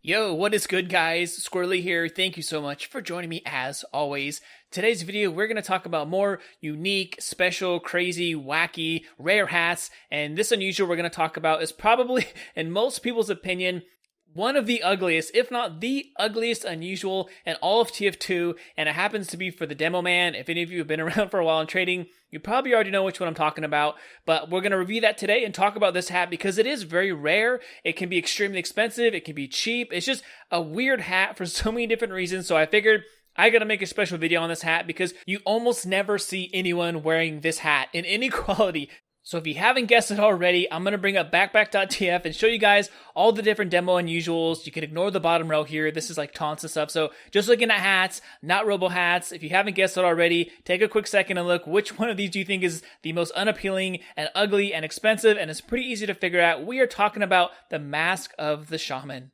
Yo, what is good, guys? Squirrely here. Thank you so much for joining me as always. Today's video, we're going to talk about more unique, special, crazy, wacky, rare hats. And this unusual we're going to talk about is probably, in most people's opinion, one of the ugliest, if not the ugliest unusual in all of TF2, and it happens to be for the Demo Man. If any of you have been around for a while in trading, you probably already know which one I'm talking about, but we're going to review that today and talk about this hat because it is very rare. It can be extremely expensive. It can be cheap. It's just a weird hat for so many different reasons, so I figured I gotta make a special video on this hat because you almost never see anyone wearing this hat in any quality. So if you haven't guessed it already, I'm going to bring up backpack.tf and show you guys all the different demo unusuals. You can ignore the bottom row here. This is like taunts and stuff. So just looking at hats, not robo hats. If you haven't guessed it already, take a quick second and look which one of these do you think is the most unappealing and ugly and expensive. And it's pretty easy to figure out. We are talking about the Mask of the Shaman.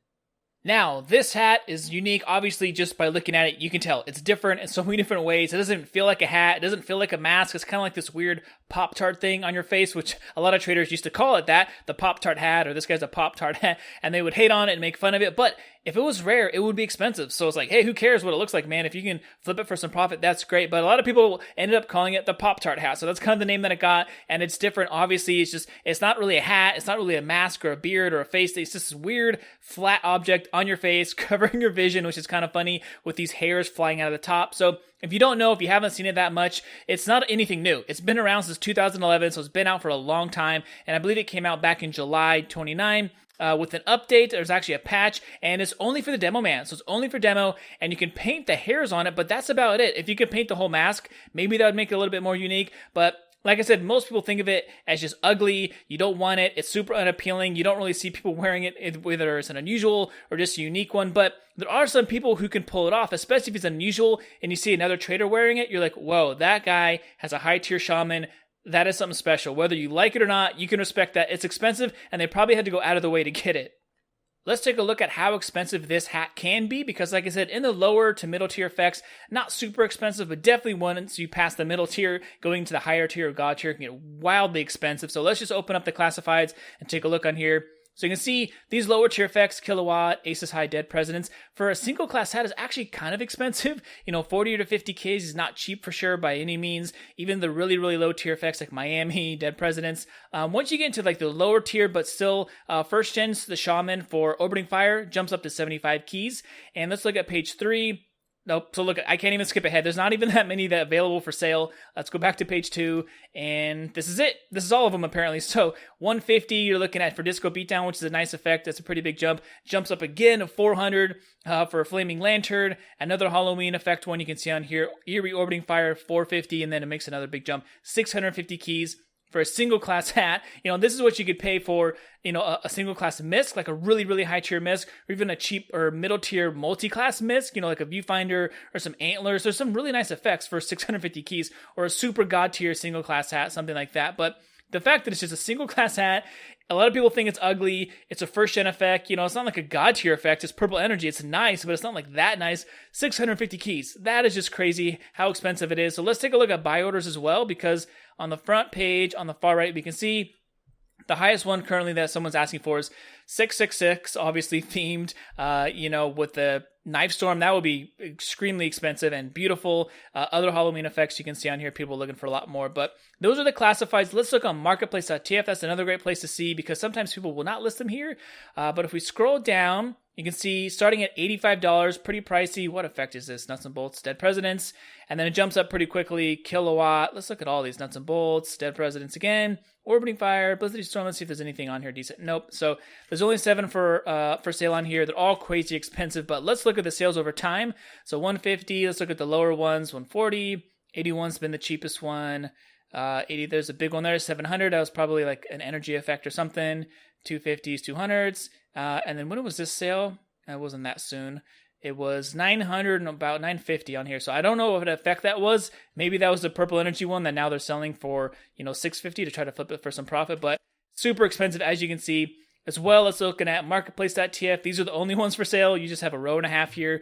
Now, this hat is unique, obviously, just by looking at it, you can tell it's different in so many different ways. It doesn't feel like a hat. It doesn't feel like a mask. It's kind of like this weird Pop-Tart thing on your face, which a lot of traders used to call it that, the Pop-Tart hat, or this guy's a Pop-Tart hat, and they would hate on it and make fun of it. But if it was rare, it would be expensive. So it's like, hey, who cares what it looks like, man? If you can flip it for some profit, that's great. But a lot of people ended up calling it the Pop-Tart hat. So that's kind of the name that it got. And it's different. Obviously, it's not really a hat. It's not really a mask or a beard or a face. It's just this weird flat object on your face, covering your vision, which is kind of funny with these hairs flying out of the top. So if you don't know, if you haven't seen it that much, it's not anything new. It's been around since 2011, so it's been out for a long time. And I believe it came out back in July 29. With an update, there's actually a patch, and it's only for the Demo Man. So it's only for demo, and you can paint the hairs on it, but that's about it. If you could paint the whole mask, maybe that would make it a little bit more unique, but like I said, most people think of it as just ugly. You don't want it. It's super unappealing. You don't really see people wearing it, whether it's an unusual or just a unique one. But there are some people who can pull it off, especially if it's unusual and you see another trader wearing it. You're like, whoa, that guy has a high tier shaman. That is something special. Whether you like it or not, you can respect that. It's expensive, and they probably had to go out of the way to get it. Let's take a look at how expensive this hat can be, because like I said, in the lower to middle tier effects, not super expensive, but definitely once you pass the middle tier, going to the higher tier or god tier can get wildly expensive. So let's just open up the classifieds and take a look on here. So you can see these lower tier effects, Kilowatt, Aces High, Dead Presidents, for a single class hat is actually kind of expensive. 40 to 50Ks is not cheap for sure by any means. Even the really, really low tier effects like Miami, Dead Presidents. Once you get into like the lower tier, but still first gens, the Shaman for Orbiting Fire jumps up to 75 keys. And let's look at page 3. Nope. So look, I can't even skip ahead. There's not even that many that are available for sale. Let's go back to page 2, and this is it. This is all of them apparently. So 150 you're looking at for Disco Beatdown, which is a nice effect. That's a pretty big jump. Jumps up again to 400 for a Flaming Lantern. Another Halloween effect one you can see on here. Eerie Orbiting Fire, 450, and then it makes another big jump. 650 keys for a single class hat. This is what you could pay for, a single class misc, like a really, really high tier misc, or even a cheap or middle tier multi-class misc, like a viewfinder or some antlers. There's some really nice effects for 650 keys, or a super god tier single class hat, something like that. But the fact that it's just a single class hat, a lot of people think it's ugly. It's a first gen effect. It's not like a god tier effect. It's purple energy. It's nice, but it's not like that nice. 650 keys. That is just crazy how expensive it is. So let's take a look at buy orders as well, because on the front page, on the far right, we can see the highest one currently that someone's asking for is 666, obviously themed, with the Knife Storm. That would be extremely expensive and beautiful. Other Halloween effects you can see on here, people are looking for a lot more. But those are the classifieds. Let's look on marketplace.tf. That's another great place to see, because sometimes people will not list them here. But if we scroll down, you can see starting at $85, pretty pricey. What effect is this? Nuts and Bolts, Dead Presidents. And then it jumps up pretty quickly. Kilowatt. Let's look at all these. Nuts and Bolts, Dead Presidents again. Orbiting Fire, Blizzard Storm. Let's see if there's anything on here decent. Nope. So there's only 7 for sale on here. They're all crazy expensive, but let's look at the sales over time. So 150. Let's look at the lower ones. 140. 81's been the cheapest one. 80. There's a big one there. 700. That was probably like an energy effect or something. 250s, 200s. And then when was this sale? It wasn't that soon. It was 900 and about 950 on here. So I don't know what effect that was. Maybe that was the purple energy one that now they're selling for, 650 to try to flip it for some profit, but super expensive as you can see. As well, let's looking at marketplace.tf. These are the only ones for sale. You just have a row and a half here.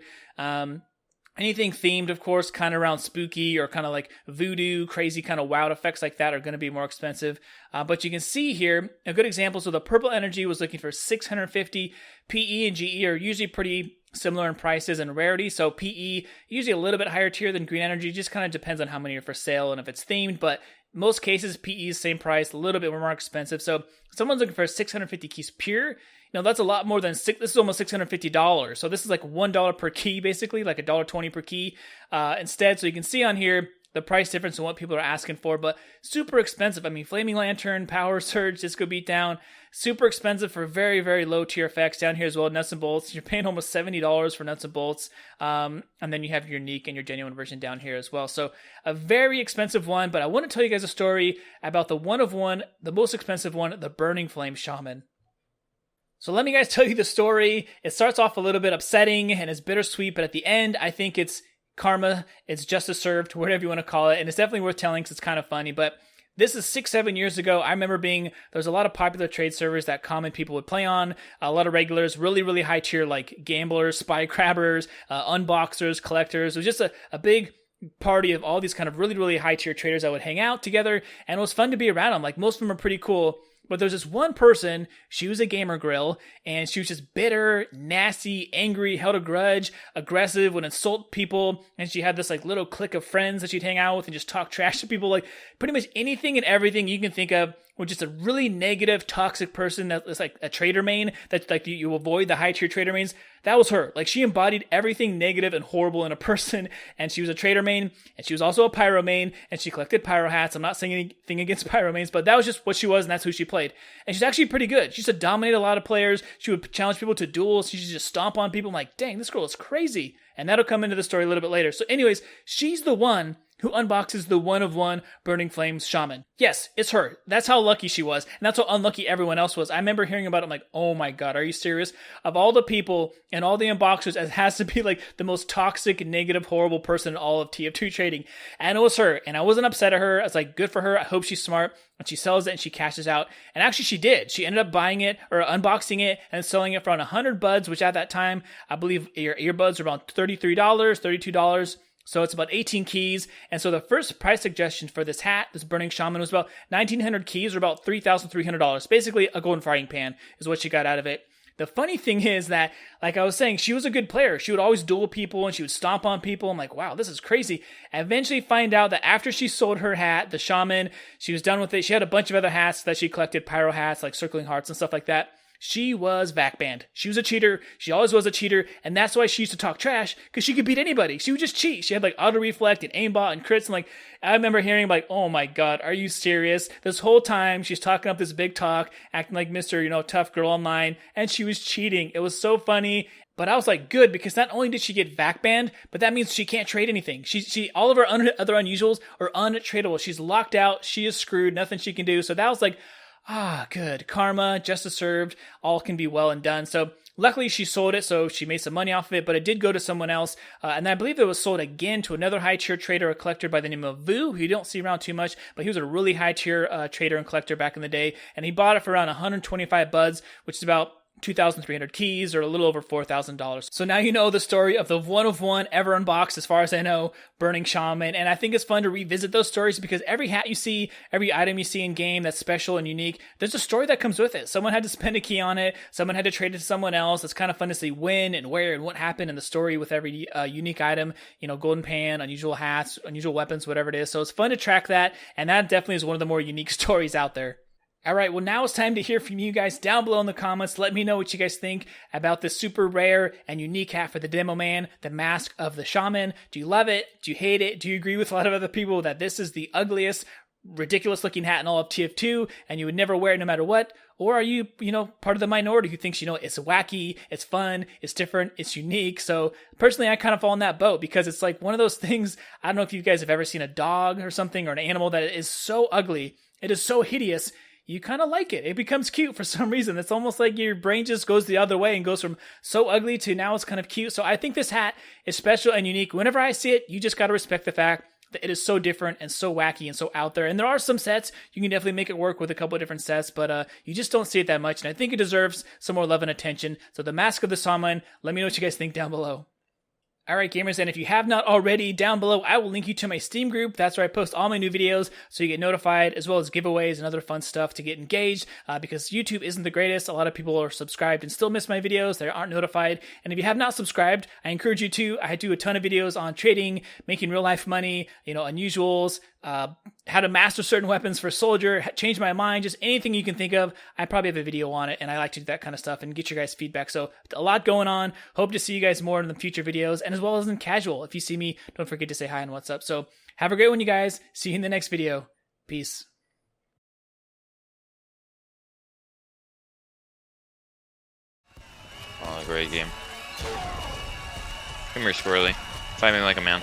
Anything themed, of course, kind of around spooky or kind of like voodoo, crazy kind of wild effects like that are going to be more expensive. But you can see here a good example. So the Purple Energy was looking for 650. PE and GE are usually pretty similar in prices and rarity. So PE, usually a little bit higher tier than Green Energy. Just kind of depends on how many are for sale and if it's themed. But most cases, PE is same price, a little bit more expensive. So someone's looking for 650 keys pure. That's a lot more than this is almost $650. So this is like $1 per key, basically, like $1.20 per key instead. So you can see on here the price difference and what people are asking for, but super expensive. I mean, Flaming Lantern, Power Surge, Disco Beatdown, super expensive for very, very low tier effects. Down here as well, Nuts and Bolts. You're paying almost $70 for Nuts and Bolts. And then you have your unique and your genuine version down here as well. So a very expensive one, but I want to tell you guys a story about the one of one, the most expensive one, the Burning Flame Shaman. So let me guys tell you the story. It starts off a little bit upsetting and it's bittersweet, but at the end, I think it's karma, it's justice served, whatever you want to call it, and it's definitely worth telling because it's kind of funny. But this is 6-7 years ago. I remember there's a lot of popular trade servers that common people would play on, a lot of regulars, really, really high tier like gamblers, spy crabbers, unboxers, collectors. It was just a big party of all these kind of really, really high tier traders that would hang out together, and it was fun to be around them. Like most of them are pretty cool. But there's this one person, she was a gamer grill, and she was just bitter, nasty, angry, held a grudge, aggressive, would insult people, and she had this like little clique of friends that she'd hang out with and just talk trash to people, like pretty much anything and everything you can think of. With just a really negative, toxic person that's like a trader main, that's like you avoid the high tier trader mains. That was her. Like she embodied everything negative and horrible in a person, and she was a trader main, and she was also a pyro main, and she collected pyro hats. I'm not saying anything against pyro mains, but that was just what she was, and that's who she played. And she's actually pretty good. She used to dominate a lot of players. She would challenge people to duels. She used to just stomp on people. I'm like, dang, this girl is crazy. And that'll come into the story a little bit later. So anyways, she's the one who unboxes the one of one Burning Flames Shaman. Yes, it's her. That's how lucky she was. And that's how unlucky everyone else was. I remember hearing about it. I'm like, oh my God, are you serious? Of all the people and all the unboxers, it has to be like the most toxic, negative, horrible person in all of TF2 trading. And it was her. And I wasn't upset at her. I was like, good for her. I hope she's smart. And she sells it and she cashes out. And actually she did. She ended up buying it or unboxing it and selling it for around 100 buds, which at that time, I believe your earbuds were around $33, $32. So it's about 18 keys. And so the first price suggestion for this hat, this Burning Shaman, was about 1,900 keys or about $3,300. Basically a golden frying pan is what she got out of it. The funny thing is that, like I was saying, she was a good player. She would always duel people and she would stomp on people. I'm like, wow, this is crazy. I eventually find out that after she sold her hat, the Shaman, she was done with it. She had a bunch of other hats that she collected, pyro hats, like circling hearts and stuff like that. She was vac banned. She was a cheater. She always was a cheater. And that's why she used to talk trash, because she could beat anybody. She would just cheat. She had like auto reflect and aimbot and crits. And like, I remember hearing like, oh my God, are you serious? This whole time she's talking up this big talk, acting like Mr. Tough girl online. And she was cheating. It was so funny. But I was like, good, because not only did she get vac banned, but that means she can't trade anything. She all of her other unusuals are untradeable. She's locked out. She is screwed. Nothing she can do. So that was like, good. Karma, justice served, all can be well and done. So luckily she sold it, so she made some money off of it, but it did go to someone else. And I believe it was sold again to another high tier trader or collector by the name of Vu, who you don't see around too much, but he was a really high tier trader and collector back in the day. And he bought it for around 125 buds, which is about 2,300 keys or a little over $4,000. So now you know the story of the one of one ever unboxed, as far as I know, Burning Shaman. And I think it's fun to revisit those stories because every hat you see, every item you see in game that's special and unique, there's a story that comes with it. Someone had to spend a key on it. Someone had to trade it to someone else. It's kind of fun to see when and where and what happened in the story with every unique item, golden pan, unusual hats, unusual weapons, whatever it is. So it's fun to track that. And that definitely is one of the more unique stories out there. All right, well, now it's time to hear from you guys down below in the comments. Let me know what you guys think about this super rare and unique hat for the Demo Man, the Mask of the Shaman. Do you love it? Do you hate it? Do you agree with a lot of other people that this is the ugliest, ridiculous looking hat in all of TF2 and you would never wear it no matter what? Or are you, part of the minority who thinks, it's wacky, it's fun, it's different, it's unique? So personally, I kind of fall in that boat because it's like one of those things. I don't know if you guys have ever seen a dog or something or an animal that is so ugly, it is so hideous, you kind of like it. It becomes cute for some reason. It's almost like your brain just goes the other way and goes from so ugly to now it's kind of cute. So I think this hat is special and unique. Whenever I see it, you just got to respect the fact that it is so different and so wacky and so out there. And there are some sets, you can definitely make it work with a couple of different sets, but you just don't see it that much. And I think it deserves some more love and attention. So the Mask of the Shaman, let me know what you guys think down below. Alright gamers, and if you have not already, down below I will link you to my Steam group. That's where I post all my new videos so you get notified, as well as giveaways and other fun stuff to get engaged, because YouTube isn't the greatest. A lot of people are subscribed and still miss my videos. They aren't notified. And if you have not subscribed, I encourage you to. I do a ton of videos on trading, making real life money, unusuals, how to master certain weapons for soldier, change my mind, just anything you can think of. I probably have a video on it, and I like to do that kind of stuff and get your guys' feedback. So a lot going on. Hope to see you guys more in the future videos, and as well as in casual. If you see me, don't forget to say hi and what's up. So have a great one, you guys. See you in the next video. Peace. Oh, great game. Come here, Squirrely. Fight me like a man.